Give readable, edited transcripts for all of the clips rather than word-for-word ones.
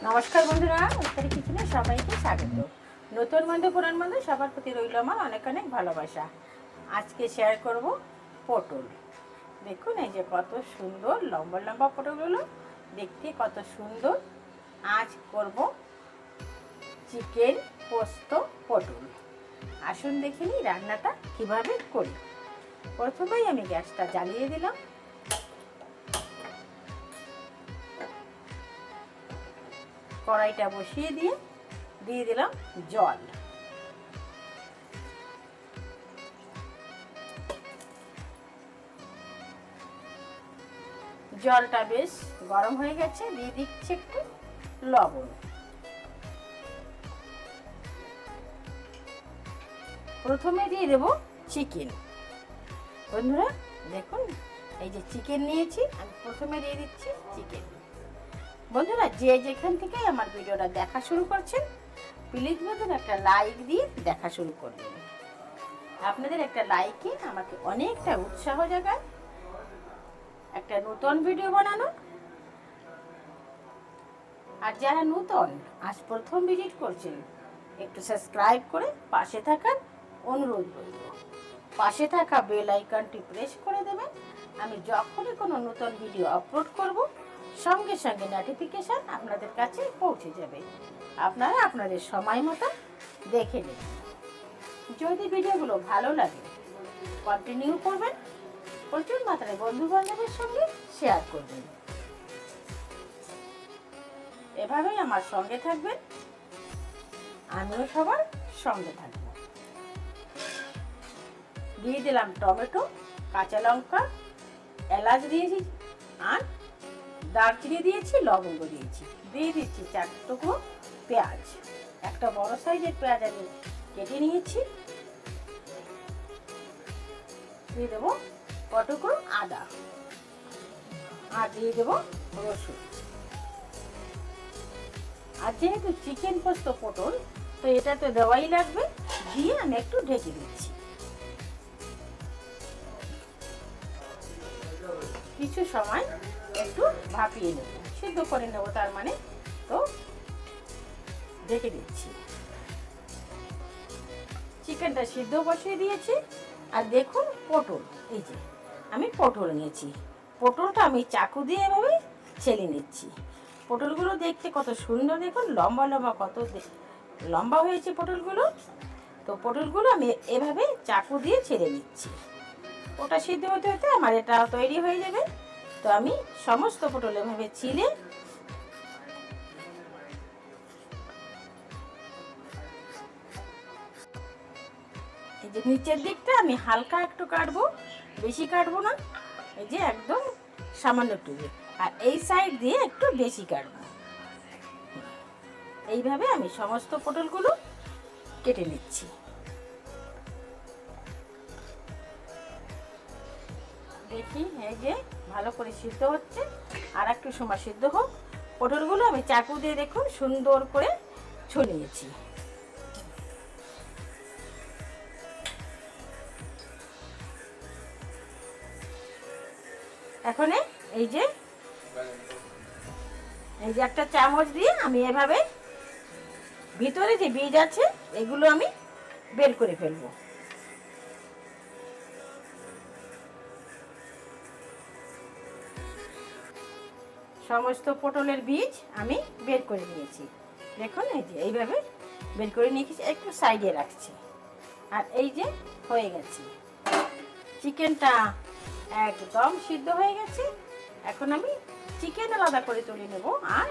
নমস্কার বন্ধুরা, উত্তরে কিচেনে সবাইকে স্বাগত। নতুন বন্ধু পুরান বন্ধু সবার প্রতি রইল আমার অনেক অনেক ভালোবাসা। আজকে শেয়ার করব পটল। দেখুন এই যে কত সুন্দর লম্বা লম্বা পটলগুলো, দেখতে কত সুন্দর। আজ করব চিকেন পোস্ত পটল। আসুন দেখে নিই রান্নাটা কিভাবে করি। প্রথমেই আমি গ্যাসটা জ্বালিয়ে দিলাম। কড়াইটা বসিয়ে দিয়ে দিলাম জল। জলটা বেশ গরম হয়ে গেছে, দিয়ে দিচ্ছি একটু লবণ। প্রথমে দিয়ে দেব চিকেন। বন্ধুরা দেখুন এই যে চিকেন নিয়েছি, আমি প্রথমে দিয়ে দিচ্ছি চিকেন। বন্ধুরা যে যেখান থেকে আমার ভিডিওটা দেখা শুরু করছেন, প্লিজ বন্ধুরা একটা লাইক দিয়ে দেখা শুরু করবেন। আপনাদের একটা লাইকে আমাকে অনেকটা উৎসাহ জাগায় একটা নতুন ভিডিও বানানো। আর যারা নতুন আজ প্রথম ভিজিট করছেন, একটু সাবস্ক্রাইব করে পাশে থাকার অনুরোধ করব। পাশে থাকা বেল আইকনটি প্রেস করে দেবেন। আমি যখনই কোনো নতুন ভিডিও আপলোড করব, সঙ্গে সঙ্গে নোটিফিকেশন আপনাদের কাছে পৌঁছে যাবে। আপনারা আপনাদের সময় মতো দেখে নেবেন। যদি ভিডিওগুলো ভালো লাগে কন্টিনিউ করবেন, প্রচুর মাত্রায় বন্ধু বান্ধবের সঙ্গে শেয়ার করবেন। এভাবেই আমার সঙ্গে থাকবেন, আমিও সবার সঙ্গে থাকব। দিয়ে দিলাম টমেটো, কাঁচা লঙ্কা, এলাচ দিয়েছি, আর দারচিনি দিয়েছি, লবঙ্গ দিয়েছি। দিয়ে দিচ্ছি 4 টুকরো পেঁয়াজ। একটা বড় সাইজের পেঁয়াজ আমি কেটে নিয়েছি। দিয়ে দেবো টুকরো আদা, আর দিয়ে দেবো রসুন। আর যেহেতু চিকেন পোস্ত পটল, তো এটা তো দেওয়াই লাগবে। দিয়ে আমি একটু ঢেকে দিচ্ছি। কিছু সময় একটু ভাপিয়ে নেব, সিদ্ধ করে নেব, তার মানে তো ঢেকে দিচ্ছি। চিকেনটা সিদ্ধ বসিয়ে দিয়েছি। আর দেখুন পটল, এই যে আমি পটল নিয়েছি। পটলটা আমি চাকু দিয়ে এভাবে ছেলে নিচ্ছি। পটলগুলো দেখতে কত সুন্দর, দেখুন লম্বা লম্বা, কত লম্বা হয়েছে পটলগুলো। তো পটলগুলো আমি এভাবে চাকু দিয়ে ছেড়ে নিচ্ছি। ওটা সিদ্ধ হতে হতে আমার এটা তৈরি হয়ে যাবে। তো আমি সমস্ত পটল এভাবে ছিলে এই যে নিচের দিকটা আমি হালকা একটু কাটবো, বেশি কাটবো না। এই যে একদম সামান্য একটু, আর এই সাইড দিয়ে একটু বেশি কাটবো। এইভাবে আমি সমস্ত পটলগুলো কেটে নিচ্ছি। দেখি এই যে ভালো করে সিদ্ধ হচ্ছে, আর একটু সময় সিদ্ধ হোক। পটলগুলো আমি চাকু দিয়ে দেখুন সুন্দর করে ছড়িয়েছি। এখন এই যে একটা চামচ দিয়ে আমি এভাবে ভিতরে যে বীজ আছে এগুলো আমি বের করে ফেলবো। সমস্ত পটলের বীজ আমি বের করে নিয়েছি। দেখুন এই যে এইভাবে বের করে নিয়েছি, একটু সাইডে রাখছি। আর এই যে হয়ে গেছে, চিকেনটা একদম সিদ্ধ হয়ে গেছে। এখন আমি চিকেন আলাদা করে তুলে নেব। আর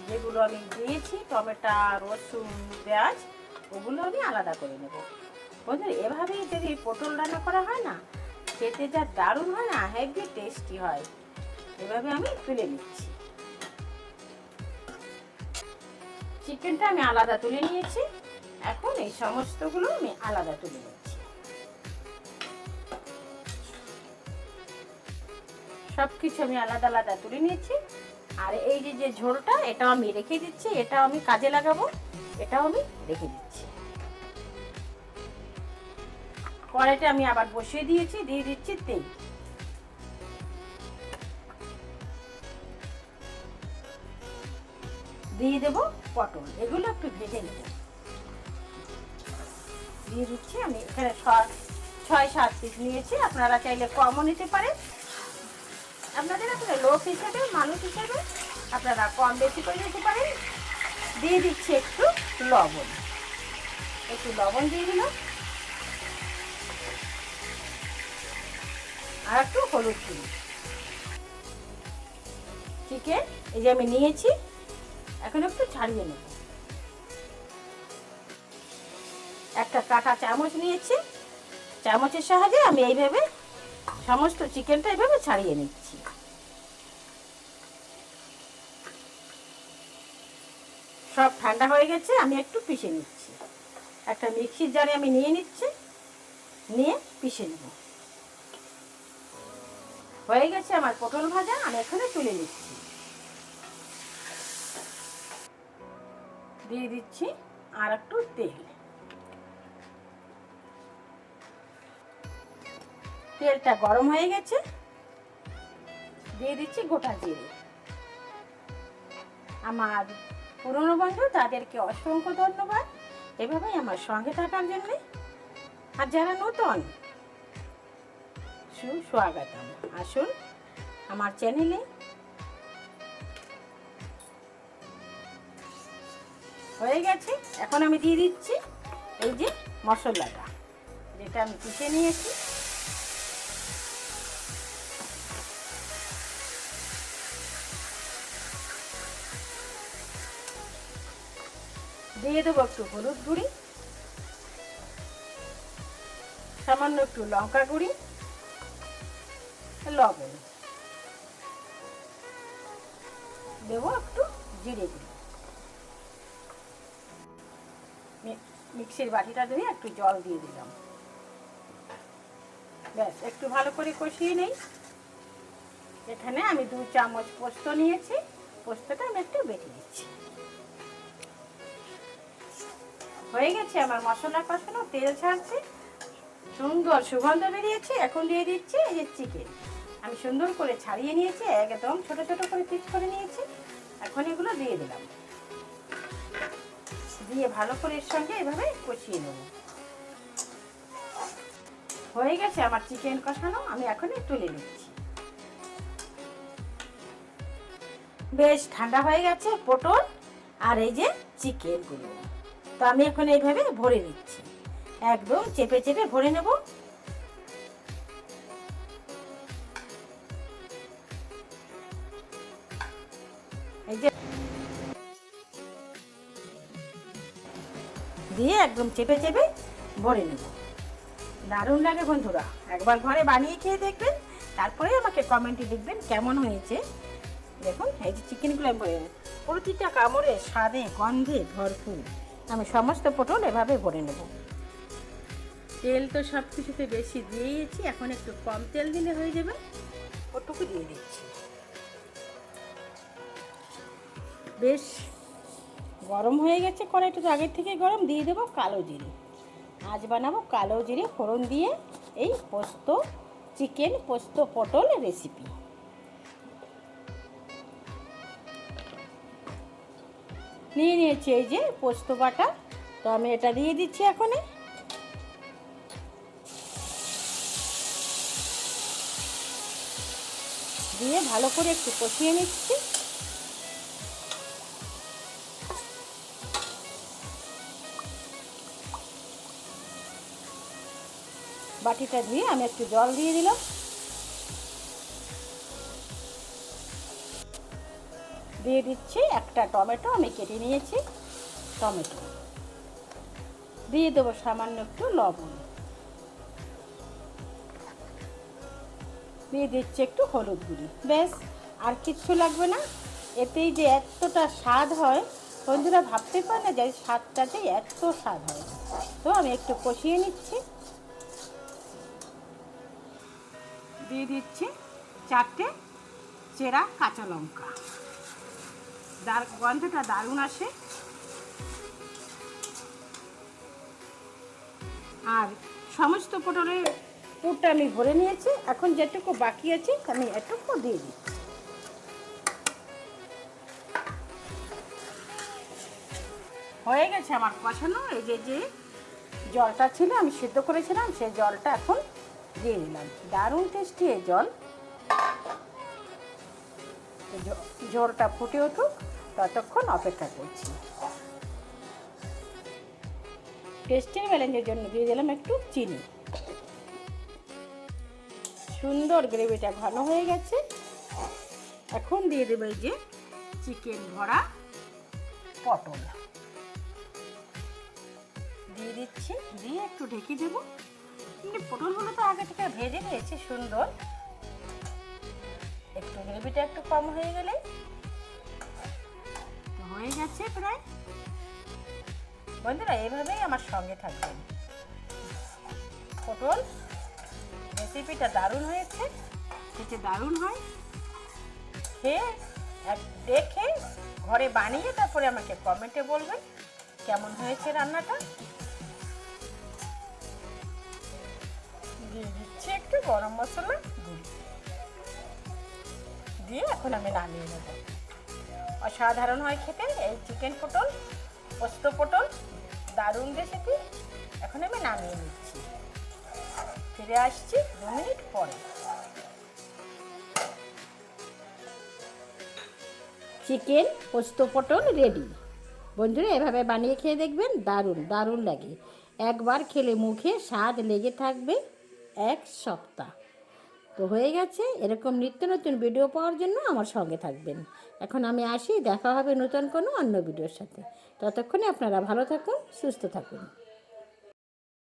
যেগুলো আমি দিয়েছি টমেটো, রসুন, পেঁয়াজ, ওগুলো আমি আলাদা করে নেব। বন্ধুরা এভাবেই যদি পটল রান্না করা হয় না, খেতে যা দারুণ হয় না, হেভি টেস্টি হয়। এভাবে আমি তুলে নিচ্ছি। চিকেনটা আমি আলাদা তুলে নিয়েছি। এখন এই সমস্তগুলো আমি আলাদা তুলে নিচ্ছি। সবকিছু আমি আলাদা আলাদা তুলে নিয়েছি। আর এই যে ঝোলটা, এটাও আমি রেখে দিচ্ছি। এটাও আমি কাজে লাগাবো, এটাও আমি রেখে দিচ্ছি। কড়াইটা আমি আবার বসিয়ে দিয়েছি, দিয়ে দিচ্ছি তেল। দিয়ে দেবো পটল, এগুলো একটু ভেজে নেব। দিয়ে দিচ্ছি আমি এখানে 6-7 পিস নিয়েছি, আপনারা চাইলে কমও নিতে পারেন। আপনাদের আসলে লোক হিসেবে, মানুষ হিসেবে আপনারা কম বেশি করে নিতে পারেন। দিয়ে দিচ্ছি একটু লবণ, দিয়ে দিলাম, আর একটু হলুদ দিই। চিকেন এই যে আমি নিয়েছি, এখন একটু ছাড়িয়ে নেব। একটা কাঁটা চামচ নিয়েছি, চামচের সাহায্যে আমি এইভাবে সমস্ত চিকেনটা এইভাবে ছাড়িয়ে নিচ্ছি। সব ঠান্ডা হয়ে গেছে, আমি একটু পিষে নিচ্ছি। একটা মিক্সির জারে আমি নিয়ে নিচ্ছি, নিয়ে পিষে নেব। হয়ে গেছে আমার পটল ভাজা, আমি এখানে তুলে নিচ্ছি। দিয়ে দিচ্ছি আর একটু তেল। তেলটা গরম হয়ে গেছে, দিয়ে দিচ্ছি গোটা জিরে। আমার পুরনো বন্ধু, তাদেরকে অসংখ্য ধন্যবাদ এভাবেই আমার সঙ্গে থাকার জন্য। আর যারা নতুন, সুস্বাগতম, আসুন আমার চ্যানেলে। হয়ে গেছে, এখন আমি দিয়ে দিচ্ছি এই যে মশলাটা, যেটা আমি পিষে নিয়েছি। দিয়ে দেবো একটু হলুদ গুঁড়ি, সামান্য একটু লঙ্কা গুঁড়ি, লবণ দেবো, একটু জিরে গুঁড়ি। মিক্সির বাটিটা ধুয়ে একটু জল দিয়ে দিলাম। ব্যাস, একটু ভালো করে কষিয়ে নেই। এখানে আমি 2 চামচ পোস্ত নিয়েছি, পোস্তটা আমি একটু বেটে দিচ্ছি। হয়ে গেছে আমার মশলা কষানো, তেল ছাড়ছে, সুন্দর সুগন্ধ বেরিয়েছে। এখন দিয়ে দিচ্ছি এই যে চিকেন, আমি সুন্দর করে ছাড়িয়ে নিয়েছি, একদম ছোট ছোট করে পিস করে নিয়েছি। এখন এগুলো দিয়ে দিলাম, দিয়ে ভালো করে এর সঙ্গে এভাবে কষিয়ে নেব। হয়ে গেছে আমার চিকেন কষানো, আমি এখন তুলে নিচ্ছি। বেশ ঠান্ডা হয়ে গেছে পটল আর এই যে চিকেনগুলো, তো আমি এখন এইভাবে ভরে নিচ্ছি, একদম চেপে চেপে ভরে নেব। এই যে দিয়ে একদম চেপে চেপে ভরে নেব। দারুণ লাগে বন্ধুরা, একবার ঘরে বানিয়ে খেয়ে দেখবেন, তারপরে আমাকে কমেন্টে লিখবেন কেমন হয়েছে। দেখুন এই যে চিকেনগুলো আমি ভরে, প্রতিটা কামড়ে স্বাদে গন্ধে ভরপুর। আমি সমস্ত পটল এভাবে ভরে নেব। তেল তো সব কিছুতে বেশি দিয়েছি, এখন একটু কম তেল দিলে হয়ে যাবে, ওটুকু দিয়ে দিচ্ছি। বেশ গরম হয়ে গেছে, কড়াইটা তো আগের থেকে গরম। দিয়ে দেবো কালো জিরে, আজ বানাবো কালো জিরে ফোড়ন দিয়ে এই পোস্ত চিকেন, পোস্ত পটল রেসিপি। নিয়ে নিয়েছি এই যে পোস্ত বাটা, তো আমি এটা দিয়ে দিচ্ছি এখন। দিয়ে ভালো করে একটু কষিয়ে নিচ্ছি। বাটিটা ধুয়ে আমি একটু জল দিয়ে দিলাম। দিয়ে দিচ্ছি একটা টমেটো, আমি কেটে নিয়েছি টমেটো। দিয়ে দেবো সামান্য একটু লবণ, দিয়ে দিচ্ছি একটু হলুদ গুঁড়ি। ব্যাস, আর কিচ্ছু লাগবে না। এতেই যে এতটা স্বাদ হয় বন্ধুরা, ভাবতে পারে না যে স্বাদটাতে এত স্বাদ হয়। তো আমি একটু কষিয়ে নিচ্ছি। দিয়ে দিচ্ছি 4টে চেরা কাঁচা লঙ্কা, গন্ধটা দারুণ আসে। আর সমস্ত পটলের পুরটা আমি ভরে নিয়েছি, এখন যেটুকু বাকি আছে আমি এটুকু দিয়ে দিচ্ছি। হয়ে গেছে আমার কষানো। এই যে জলটা ছিল আমি সিদ্ধ করেছিলাম, সেই জলটা এখন দিয়ে দিলাম। দারুণ টেস্টি এই জল। ঝোলটা ফুটে উঠুক, ততক্ষণ অপেক্ষা করছি। টেস্টের ব্যালেন্সের জন্য দিয়ে দিলাম একটু চিনি। সুন্দর গ্রেভিটা ঘন হয়ে গেছে। এখন দিয়ে দেবো এই যে চিকেন ভরা পটল দিয়ে দিচ্ছি, দিয়ে একটু ঢেকে দেবো। কিন্তু পটলগুলো তো আগে থেকে ভেজে নিয়েছি সুন্দর। একটু গ্রেভিটা একটু কম হয়ে গেলে হয়ে গেছে প্রায়। বন্ধুরা এভাবেই আমার সঙ্গে থাকবেন। পটল রেসিপিটা দারুণ হয়েছে, খেতে দারুণ হয়। খেয়ে দেখে ঘরে বানিয়ে তারপরে আমাকে কমেন্টে বলবেন কেমন হয়েছে রান্নাটা। দিয়ে দিচ্ছি একটু গরম মশলা গুঁড়ি, দিয়ে এখন আমি নামিয়ে নেব। অসাধারণ হয় খেতে এই চিকেন পটল, পোস্ত পটল, দারুণ রেসিপি। এখন আমি নামিয়ে নিচ্ছি, ফিরে আসছি 2 মিনিট পরে। চিকেন পোস্ত পটল রেডি। বন্ধুরা এভাবে বানিয়ে খেয়ে দেখবেন, দারুণ দারুণ লাগে। একবার খেলে মুখে স্বাদ লেগে থাকবে 1 সপ্তাহ। তো হয়ে গেছে। এরকম নিত্য নতুন ভিডিও পাওয়ার জন্য আমার সঙ্গে থাকবেন। এখন আমি আসি, দেখা হবে নতুন কোনো অন্য ভিডিওর সাথে। ততক্ষণে আপনারা ভালো থাকুন, সুস্থ থাকুন।